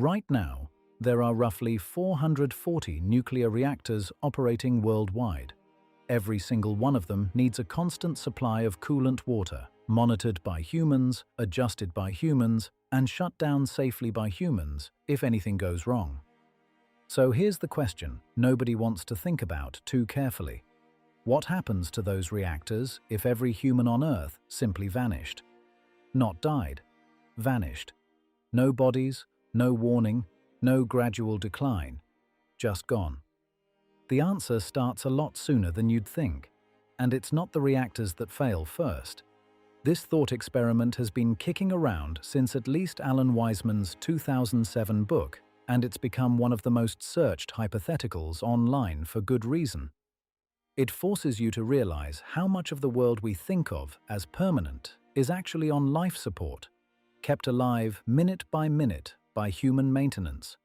Right now, there are roughly 440 nuclear reactors operating worldwide. Every single one of them needs a constant supply of coolant water, monitored by humans, adjusted by humans, and shut down safely by humans if anything goes wrong. So here's the question nobody wants to think about too carefully. What happens to those reactors if every human on Earth simply vanished? Not died, vanished. No bodies, no warning, no gradual decline, just gone. The answer starts a lot sooner than you'd think, and it's not the reactors that fail first. This thought experiment has been kicking around since at least Alan Weisman's 2007 book, and it's become one of the most searched hypotheticals online for good reason. It forces you to realize how much of the world we think of as permanent is actually on life support, kept alive minute by human maintenance.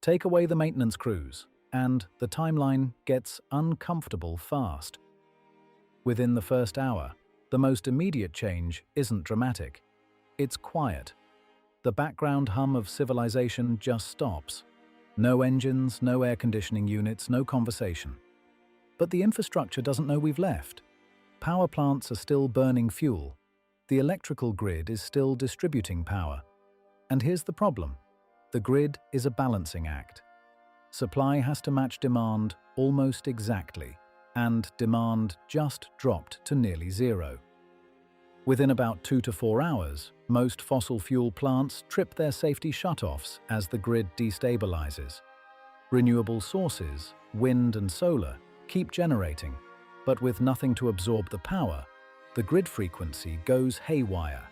Take away the maintenance crews, and the timeline gets uncomfortable fast. Within the first hour, the most immediate change isn't dramatic. It's quiet. The background hum of civilization just stops. No engines, no air conditioning units, no conversation. But the infrastructure doesn't know we've left. Power plants are still burning fuel. The electrical grid is still distributing power. And here's the problem. The grid is a balancing act. Supply has to match demand almost exactly, and demand just dropped to nearly zero. Within about 2 to 4 hours, most fossil fuel plants trip their safety shutoffs as the grid destabilizes. Renewable sources, wind and solar, keep generating, but with nothing to absorb the power, the grid frequency goes haywire.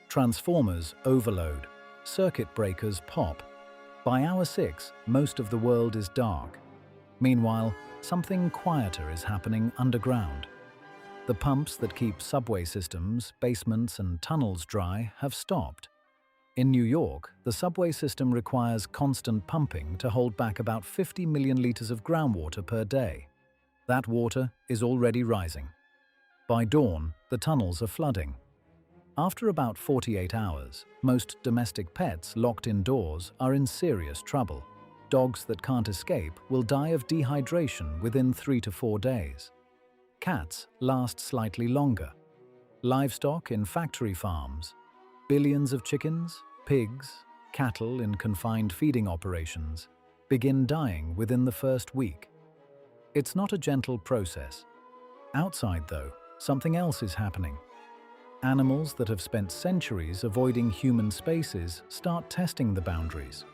Transformers overload, circuit breakers pop. By hour 6, most of the world is dark. Meanwhile, something quieter is happening underground. The pumps that keep subway systems, basements, and tunnels dry have stopped. In New York, the subway system requires constant pumping to hold back about 50 million liters of groundwater per day. That water is already rising. By dawn, the tunnels are flooding. After about 48 hours, most domestic pets locked indoors are in serious trouble. Dogs that can't escape will die of dehydration within 3 to 4 days. Cats last slightly longer. Livestock in factory farms, billions of chickens, pigs, cattle in confined feeding operations begin dying within the first week. It's not a gentle process. Outside, though, something else is happening. Animals that have spent centuries avoiding human spaces start testing the boundaries.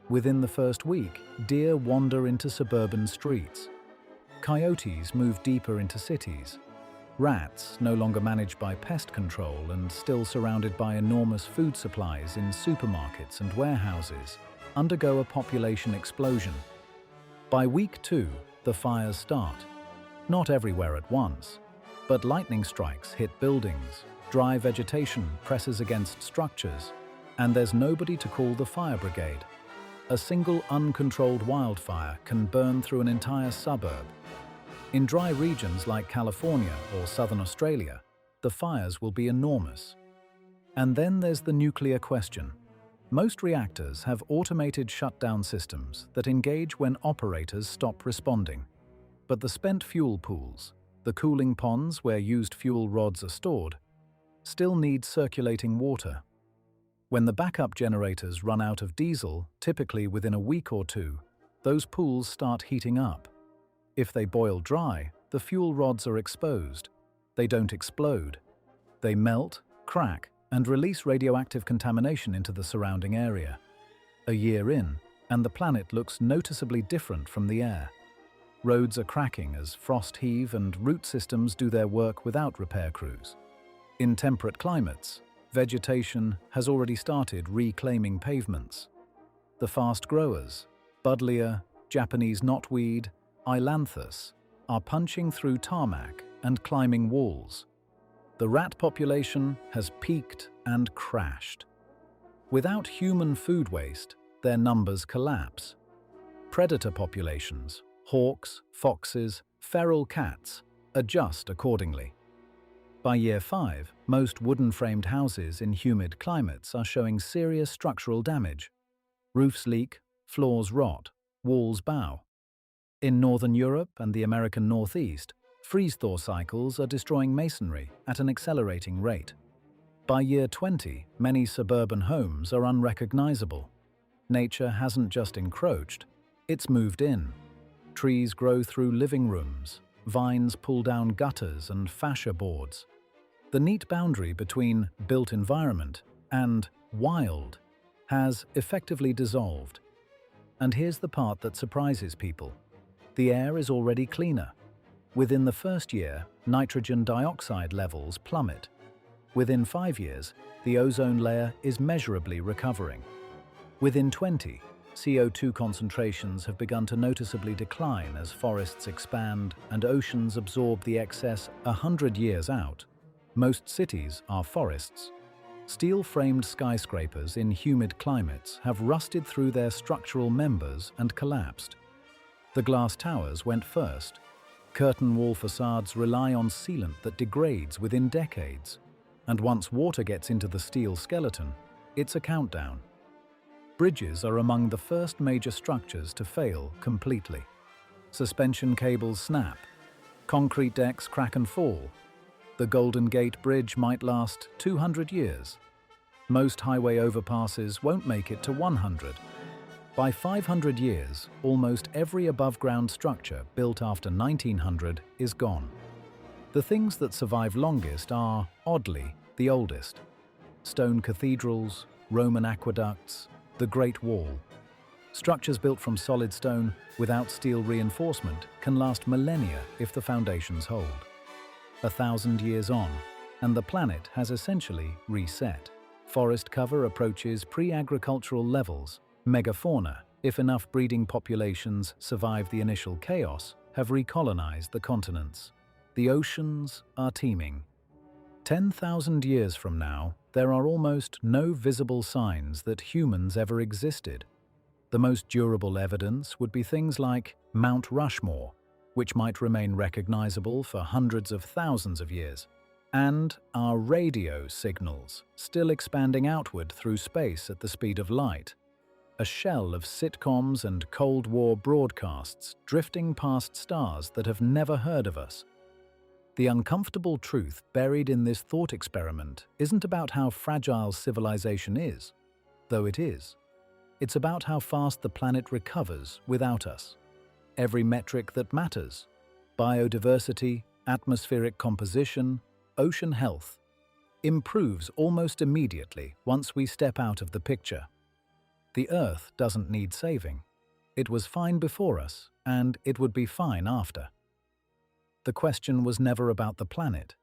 Within the first week, deer wander into suburban streets. Coyotes move deeper into cities. Rats, no longer managed by pest control and still surrounded by enormous food supplies in supermarkets and warehouses, undergo a population explosion. By week 2, the fires start. Not everywhere at once, but lightning strikes hit buildings, dry vegetation presses against structures, and there's nobody to call the fire brigade. A single uncontrolled wildfire can burn through an entire suburb. In dry regions like California or southern Australia, the fires will be enormous. And then there's the nuclear question. Most reactors have automated shutdown systems that engage when operators stop responding. But the spent fuel pools, the cooling ponds where used fuel rods are stored, still need circulating water. When the backup generators run out of diesel, typically within a week or 2, those pools start heating up. If they boil dry, the fuel rods are exposed. They don't explode. They melt, crack, and release radioactive contamination into the surrounding area. A year in, and the planet looks noticeably different from the air. Roads are cracking as frost heave and root systems do their work without repair crews. In temperate climates, vegetation has already started reclaiming pavements. The fast growers, buddleia, Japanese knotweed, ailanthus, are punching through tarmac and climbing walls. The rat population has peaked and crashed. Without human food waste, their numbers collapse. Predator populations, hawks, foxes, feral cats, adjust accordingly. By year 5, most wooden-framed houses in humid climates are showing serious structural damage. Roofs leak, floors rot, walls bow. In Northern Europe and the American Northeast, freeze-thaw cycles are destroying masonry at an accelerating rate. By year 20, many suburban homes are unrecognizable. Nature hasn't just encroached, it's moved in. Trees grow through living rooms, vines pull down gutters and fascia boards. The neat boundary between built environment and wild has effectively dissolved. And here's the part that surprises people. The air is already cleaner. Within the first year, nitrogen dioxide levels plummet. Within 5 years, the ozone layer is measurably recovering. Within 20, CO2 concentrations have begun to noticeably decline as forests expand and oceans absorb the excess 100 years out. Most cities are forests. Steel-framed skyscrapers in humid climates have rusted through their structural members and collapsed. The glass towers went first. Curtain wall facades rely on sealant that degrades within decades. And once water gets into the steel skeleton, it's a countdown. Bridges are among the first major structures to fail completely. Suspension cables snap. Concrete decks crack and fall. The Golden Gate Bridge might last 200 years. Most highway overpasses won't make it to 100. By 500 years, almost every above-ground structure built after 1900 is gone. The things that survive longest are, oddly, the oldest. Stone cathedrals, Roman aqueducts, the Great Wall. Structures built from solid stone without steel reinforcement can last millennia if the foundations hold. 1,000 years on, and the planet has essentially reset. Forest cover approaches pre-agricultural levels. Megafauna, if enough breeding populations survive the initial chaos, have recolonized the continents. The oceans are teeming. 10,000 years from now, there are almost no visible signs that humans ever existed. The most durable evidence would be things like Mount Rushmore, which might remain recognizable for hundreds of thousands of years, and our radio signals, still expanding outward through space at the speed of light. A shell of sitcoms and Cold War broadcasts drifting past stars that have never heard of us. The uncomfortable truth buried in this thought experiment isn't about how fragile civilization is, though it is. It's about how fast the planet recovers without us. Every metric that matters – biodiversity, atmospheric composition, ocean health – improves almost immediately once we step out of the picture. The Earth doesn't need saving. It was fine before us, and it would be fine after. The question was never about the planet.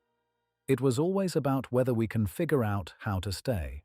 It was always about whether we can figure out how to stay.